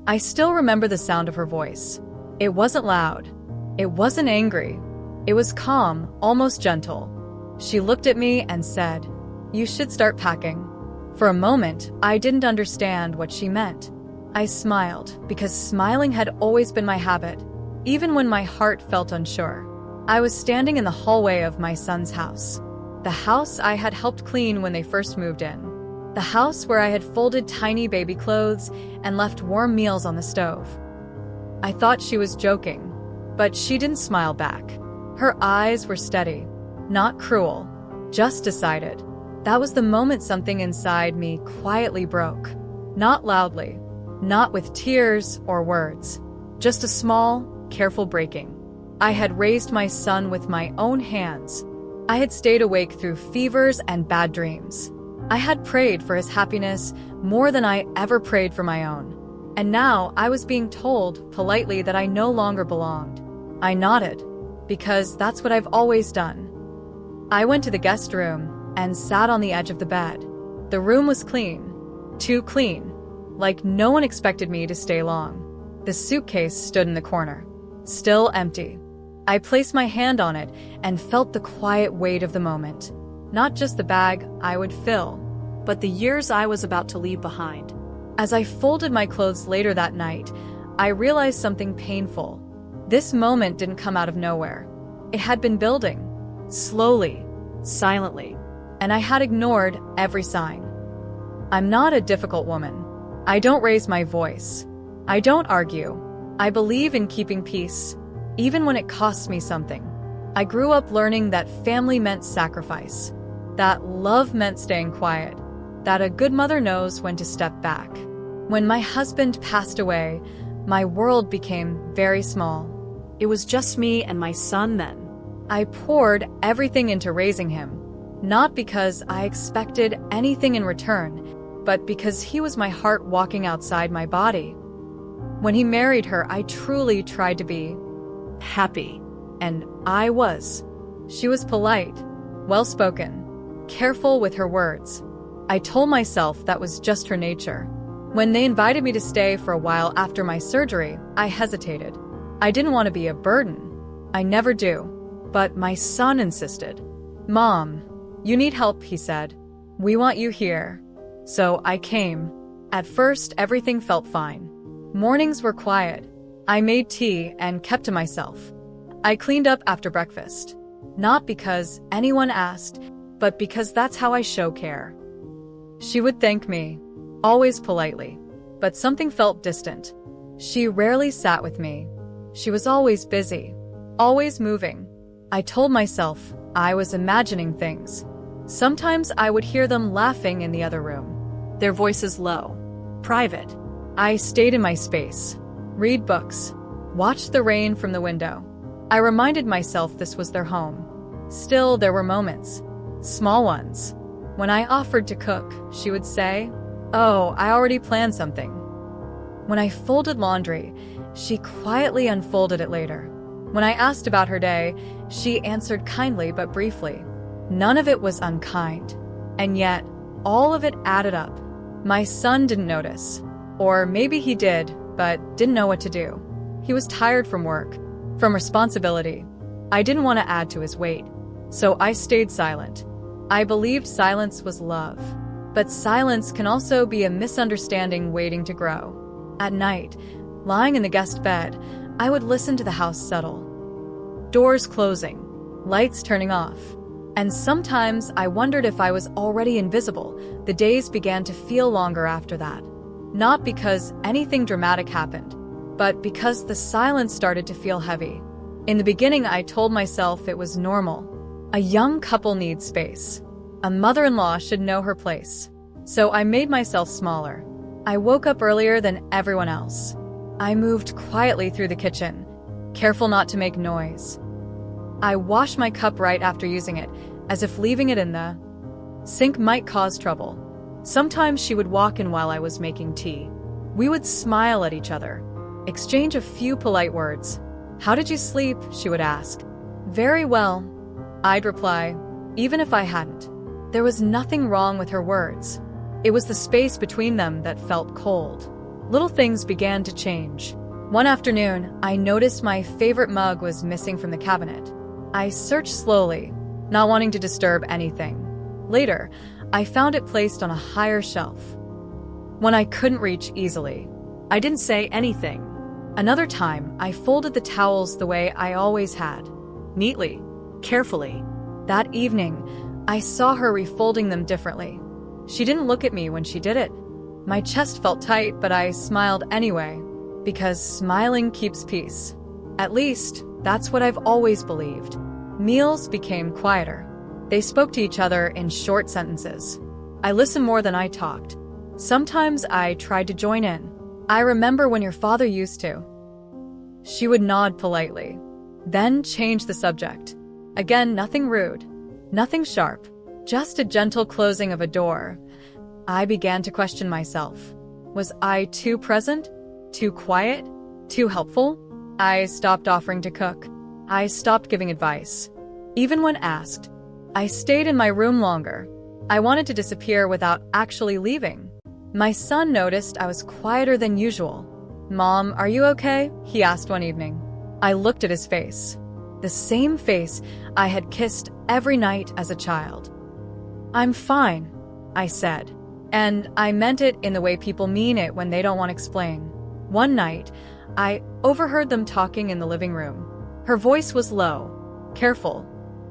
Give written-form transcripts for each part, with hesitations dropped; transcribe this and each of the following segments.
I still remember the sound of her voice. It wasn't loud. It wasn't angry. It was calm, almost gentle. She looked at me and said, "You should start packing." For a moment, I didn't understand what she meant. I smiled, because smiling had always been my habit, even when my heart felt unsure. I was standing in the hallway of my son's house. The house I had helped clean when they first moved in. The house where I had folded tiny baby clothes and left warm meals on the stove. I thought she was joking, but she didn't smile back. Her eyes were steady, not cruel, just decided. That was the moment something inside me quietly broke. Not loudly, not with tears or words, just a small, careful breaking. I had raised my son with my own hands. I had stayed awake through fevers and bad dreams. I had prayed for his happiness more than I ever prayed for my own. And now I was being told, politely, that I no longer belonged. I nodded, because that's what I've always done. I went to the guest room and sat on the edge of the bed. The room was clean. Too clean. Like no one expected me to stay long. The suitcase stood in the corner, still empty. I placed my hand on it and felt the quiet weight of the moment. Not just the bag I would fill, but the years I was about to leave behind. As I folded my clothes later that night, I realized something painful. This moment didn't come out of nowhere. It had been building, slowly, silently, and I had ignored every sign. I'm not a difficult woman. I don't raise my voice. I don't argue. I believe in keeping peace, even when it costs me something. I grew up learning that family meant sacrifice, that love meant staying quiet, that a good mother knows when to step back. When my husband passed away, my world became very small. It was just me and my son then. I poured everything into raising him, not because I expected anything in return, but because he was my heart walking outside my body. When he married her, I truly tried to be happy, and I was. She was polite, well-spoken, careful with her words. I told myself that was just her nature. When they invited me to stay for a while after my surgery, I hesitated. I didn't want to be a burden. I never do. But my son insisted. "Mom, you need help," he said. "We want you here." So I came. At first, everything felt fine. Mornings were quiet. I made tea and kept to myself. I cleaned up after breakfast. Not because anyone asked, but because that's how I show care. She would thank me, always politely, but something felt distant. She rarely sat with me. She was always busy, always moving. I told myself I was imagining things. Sometimes I would hear them laughing in the other room, their voices low, private. I stayed in my space, read books, watched the rain from the window. I reminded myself this was their home. Still, there were moments, small ones. When I offered to cook, she would say, "Oh, I already planned something." When I folded laundry, she quietly unfolded it later. When I asked about her day, she answered kindly but briefly. None of it was unkind. And yet, all of it added up. My son didn't notice. Or maybe he did, but didn't know what to do. He was tired from work, from responsibility. I didn't want to add to his weight, so I stayed silent. I believed silence was love. But silence can also be a misunderstanding waiting to grow. At night, lying in the guest bed, I would listen to the house settle. Doors closing, lights turning off. And sometimes I wondered if I was already invisible. The days began to feel longer after that. Not because anything dramatic happened, but because the silence started to feel heavy. In the beginning, I told myself it was normal. A young couple needs space. A mother-in-law should know her place. So I made myself smaller. I woke up earlier than everyone else. I moved quietly through the kitchen, careful not to make noise. I washed my cup right after using it, as if leaving it in the sink might cause trouble. Sometimes she would walk in while I was making tea. We would smile at each other, exchange a few polite words. "How did you sleep?" she would ask. "Very well," I'd reply, even if I hadn't. There was nothing wrong with her words. It was the space between them that felt cold. little things began to change. One afternoon, I noticed my favorite mug was missing from the cabinet. I searched slowly, not wanting to disturb anything. Later, I found it placed on a higher shelf, one I couldn't reach easily. I didn't say anything. Another time, I folded the towels the way I always had, neatly, carefully. That evening, I saw her refolding them differently. She didn't look at me when she did it. My chest felt tight, but I smiled anyway, because smiling keeps peace. At least, that's what I've always believed. Meals became quieter. They spoke to each other in short sentences. I listened more than I talked. Sometimes I tried to join in. I remember when your father used to. She would nod politely, then change the subject. Again, nothing rude, nothing sharp, just a gentle closing of a door. I began to question myself. Was I too present? Too quiet? Too helpful? I stopped offering to cook. I stopped giving advice. Even when asked, I stayed in my room longer. I wanted to disappear without actually leaving. My son noticed I was quieter than usual. "Mom, are you okay?" he asked one evening. I looked at his face. The same face I had kissed every night as a child. "I'm fine," I said. And I meant it in the way people mean it when they don't want to explain. One night, I overheard them talking in the living room. Her voice was low, careful.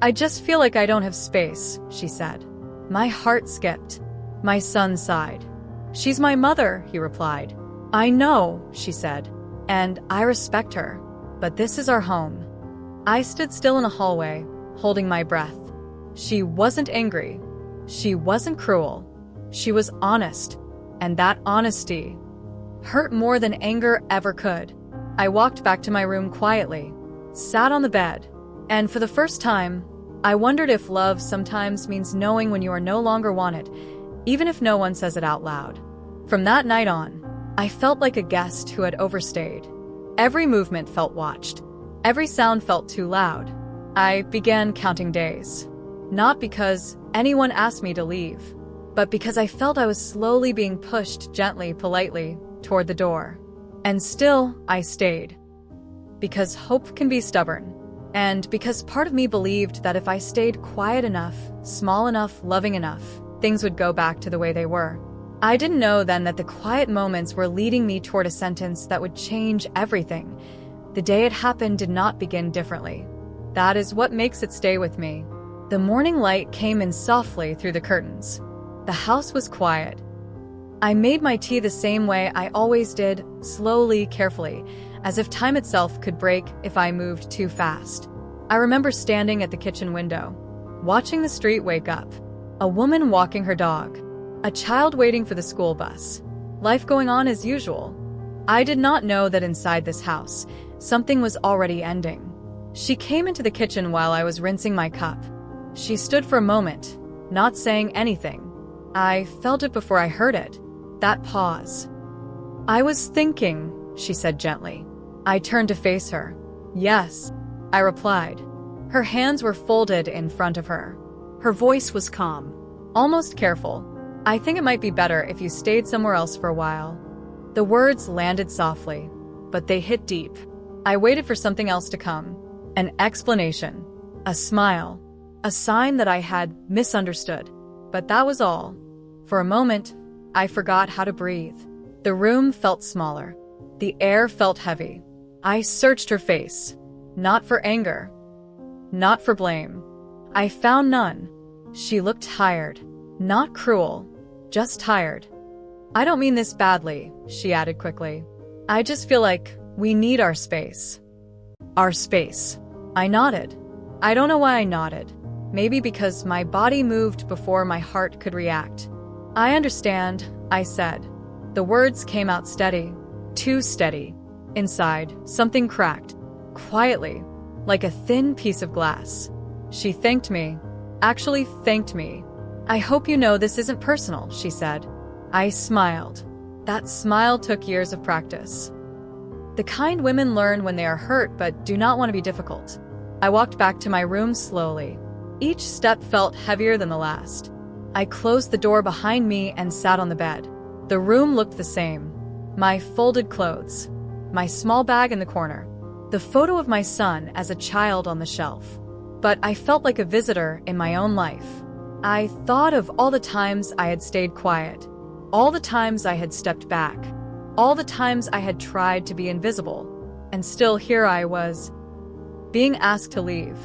"I just feel like I don't have space," she said. My heart skipped. My son sighed. "She's my mother," he replied. "I know," she said, "and I respect her. But this is our home." I stood still in a hallway, holding my breath. She wasn't angry. She wasn't cruel. She was honest, and that honesty hurt more than anger ever could. I walked back to my room quietly, sat on the bed, and for the first time, I wondered if love sometimes means knowing when you are no longer wanted, even if no one says it out loud. From that night on, I felt like a guest who had overstayed. Every movement felt watched. Every sound felt too loud. I began counting days. Not because anyone asked me to leave, but because I felt I was slowly being pushed gently, politely, toward the door. And still, I stayed. Because hope can be stubborn. And because part of me believed that if I stayed quiet enough, small enough, loving enough, things would go back to the way they were. I didn't know then that the quiet moments were leading me toward a sentence that would change everything. The day it happened did not begin differently. That is what makes it stay with me. The morning light came in softly through the curtains. The house was quiet. I made my tea the same way I always did, slowly, carefully, as if time itself could break if I moved too fast. I remember standing at the kitchen window, watching the street wake up. A woman walking her dog. A child waiting for the school bus. Life going on as usual. I did not know that inside this house, something was already ending. She came into the kitchen while I was rinsing my cup. She stood for a moment, not saying anything. I felt it before I heard it. That pause. "I was thinking," she said gently. I turned to face her. "Yes," I replied. Her hands were folded in front of her. Her voice was calm, almost careful. "I think it might be better if you stayed somewhere else for a while." The words landed softly, but they hit deep. I waited for something else to come. An explanation. A smile. A sign that I had misunderstood. But that was all. For a moment, I forgot how to breathe. The room felt smaller. The air felt heavy. I searched her face. Not for anger. Not for blame. I found none. She looked tired. Not cruel. Just tired. "I don't mean this badly," she added quickly. "I just feel like we need our space." Our space. I nodded. I don't know why I nodded. Maybe because my body moved before my heart could react. "I understand," I said. The words came out steady. Too steady. Inside, something cracked. Quietly. Like a thin piece of glass. She thanked me. Actually thanked me. "I hope you know this isn't personal," she said. I smiled. That smile took years of practice. The kind women learn when they are hurt but do not want to be difficult. I walked back to my room slowly. Each step felt heavier than the last. I closed the door behind me and sat on the bed. The room looked the same. my folded clothes, my small bag in the corner, the photo of my son as a child on the shelf. But I felt like a visitor in my own life. I thought of all the times I had stayed quiet, all the times I had stepped back, all the times I had tried to be invisible, and still here I was, being asked to leave,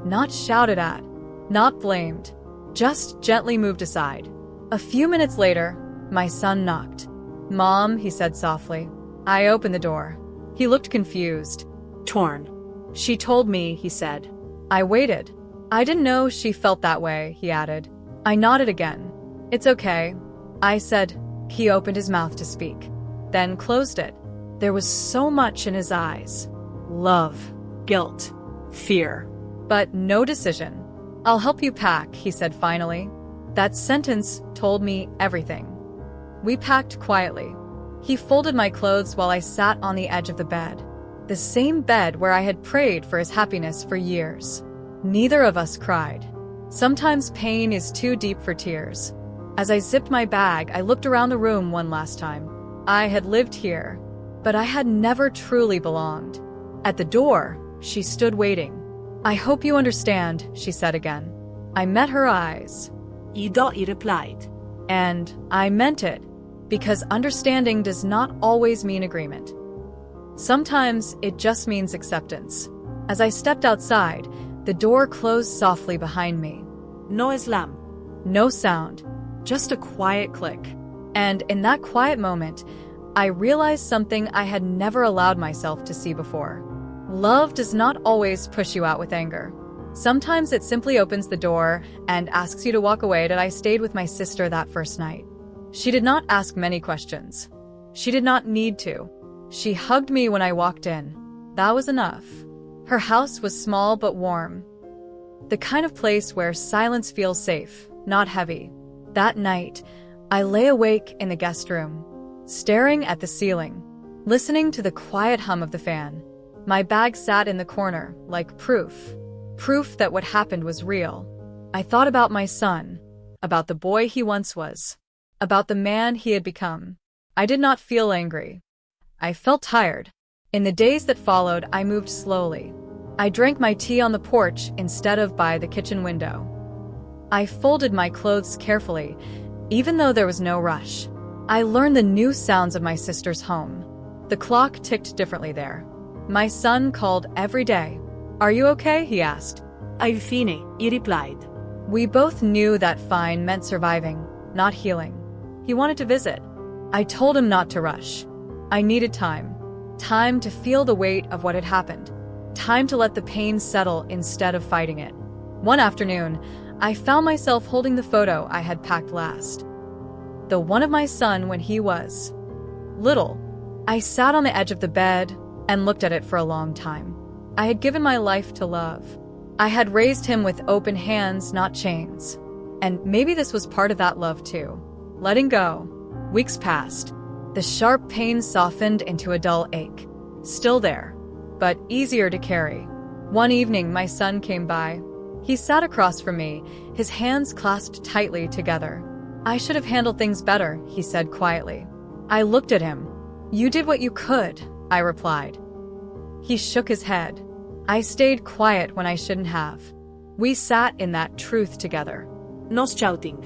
not shouted at, not blamed, just gently moved aside. A few minutes later, my son knocked. "Mom," he said softly. I opened the door. He looked confused. "Torn." "She told me," he said. I waited. "I didn't know she felt that way," he added. I nodded again. "It's okay," I said. He opened his mouth to speak, then closed it. There was so much in his eyes. Love, Guilt. Fear. but no decision. "I'll help you pack," he said finally. That sentence told me everything. We packed quietly. He folded my clothes while I sat on the edge of the bed. The same bed where I had prayed for his happiness for years. Neither of us cried. Sometimes pain is too deep for tears. As I zipped my bag, I looked around the room one last time. I had lived here, but I had never truly belonged. At the door, she stood waiting. "I hope you understand," she said again. I met her eyes. Ida, he replied. And I meant it, because understanding does not always mean agreement. Sometimes it just means acceptance. As I stepped outside, the door closed softly behind me. No slam. No sound, just a quiet click. And in that quiet moment, I realized something I had never allowed myself to see before. Love does not always push you out with anger. Sometimes it simply opens the door and asks you to walk away. I stayed with my sister that first night. She did not ask many questions. She did not need to. She hugged me when I walked in. That was enough. Her house was small but warm. The kind of place where silence feels safe, not heavy. That night, I lay awake in the guest room, staring at the ceiling, listening to the quiet hum of the fan. My bag sat in the corner, like proof that what happened was real. I thought about my son, about the boy he once was, about the man he had become. I did not feel angry. I felt tired. In the days that followed, I moved slowly. I drank my tea on the porch instead of by the kitchen window. I folded my clothes carefully, even though there was no rush. I learned the new sounds of my sister's home. The clock ticked differently there. My son called every day. "Are you okay?" he asked. "I'm fine," he replied. We both knew that fine meant surviving, not healing. He wanted to visit. I told him not to rush. I needed time. Time to feel the weight of what had happened. Time to let the pain settle instead of fighting it. One afternoon, I found myself holding the photo I had packed last. The one of my son when he was little. I sat on the edge of the bed and looked at it for a long time. I had given my life to love. I had raised him with open hands, not chains. And maybe this was part of that love too. Letting go. Weeks passed. The sharp pain softened into a dull ache. Still there, but easier to carry. One evening, my son came by. He sat across from me, his hands clasped tightly together. "I should have handled things better," he said quietly. I looked at him. "You did what you could," I replied. He shook his head. I stayed quiet when I shouldn't have. We sat in that truth together. No shouting.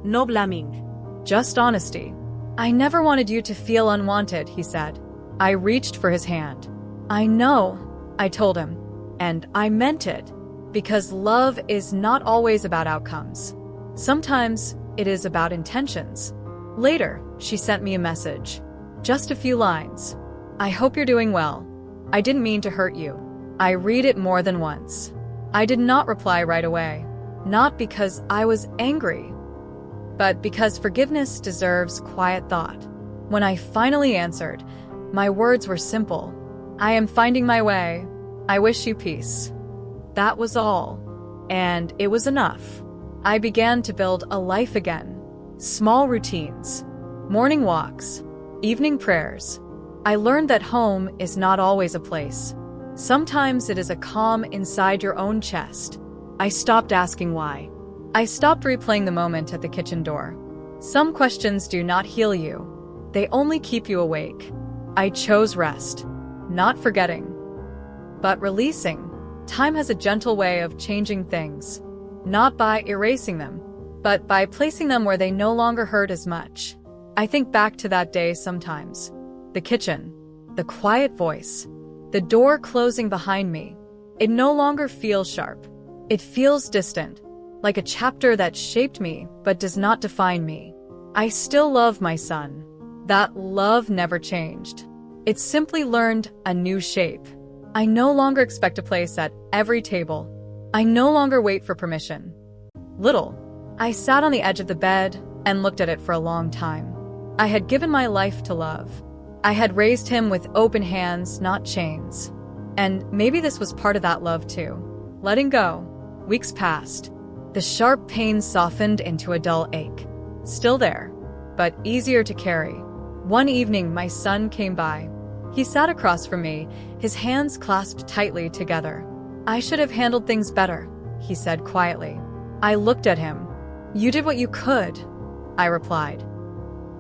No blaming. Just honesty. "I never wanted you to feel unwanted," he said. I reached for his hand. "I know," I told him. And I meant it. Because love is not always about outcomes. Sometimes it is about intentions. Later, she sent me a message. Just a few lines. "I hope you're doing well. I didn't mean to hurt you." I read it more than once. I did not reply right away. Not because I was angry, but because forgiveness deserves quiet thought. When I finally answered, my words were simple. "I am finding my way. I wish you peace." That was all. And it was enough. I began to build a life again. Small routines. Morning walks. Evening prayers. I learned that home is not always a place. Sometimes it is a calm inside your own chest. I stopped asking why. I stopped replaying the moment at the kitchen door. Some questions do not heal you. They only keep you awake. I chose rest, not forgetting, but releasing. Time has a gentle way of changing things, not by erasing them, but by placing them where they no longer hurt as much. I think back to that day sometimes. The kitchen, the quiet voice, the door closing behind me. It no longer feels sharp. It feels distant, like a chapter that shaped me but does not define me. I still love my son. That love never changed. It simply learned a new shape. I no longer expect a place at every table. I no longer wait for permission. I sat on the edge of the bed and looked at it for a long time. I had given my life to love. I had raised him with open hands, not chains. And maybe this was part of that love too. Letting go. Weeks passed. The sharp pain softened into a dull ache. Still there, but easier to carry. One evening, my son came by. He sat across from me, his hands clasped tightly together. "I should have handled things better," he said quietly. I looked at him. "You did what you could," I replied.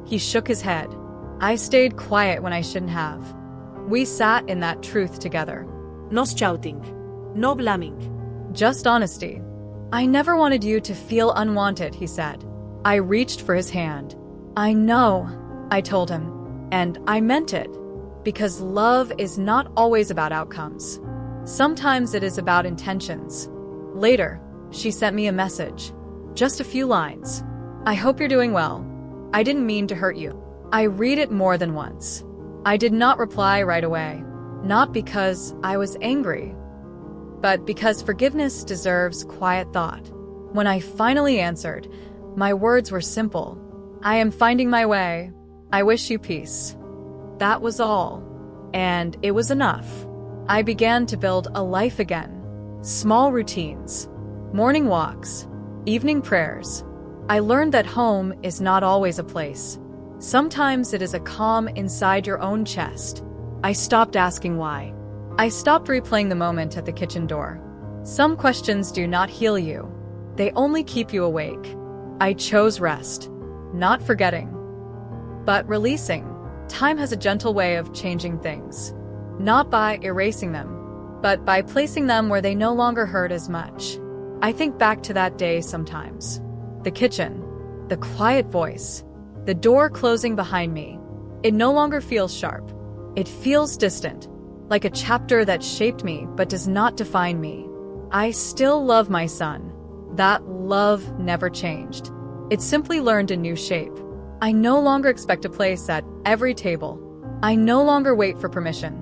He shook his head. "I stayed quiet when I shouldn't have." We sat in that truth together. No shouting. No blaming. Just honesty. "I never wanted you to feel unwanted," he said. I reached for his hand. "I know," I told him, and I meant it. Because love is not always about outcomes. Sometimes it is about intentions. Later, she sent me a message. Just a few lines. "I hope you're doing well. I didn't mean to hurt you." I read it more than once. I did not reply right away. Not because I was angry, but because forgiveness deserves quiet thought. When I finally answered, my words were simple. "I am finding my way. I wish you peace." That was all. And it was enough. I began to build a life again. Small routines. Morning walks. Evening prayers. I learned that home is not always a place. Sometimes it is a calm inside your own chest. I stopped asking why. I stopped replaying the moment at the kitchen door. Some questions do not heal you. They only keep you awake. I chose rest, not forgetting, but releasing. Time has a gentle way of changing things, not by erasing them, but by placing them where they no longer hurt as much. I think back to that day sometimes. The kitchen, the quiet voice, the door closing behind me. It no longer feels sharp. It feels distant, like a chapter that shaped me but does not define me. I still love my son. That love never changed. It simply learned a new shape. I no longer expect a place at every table. I no longer wait for permission.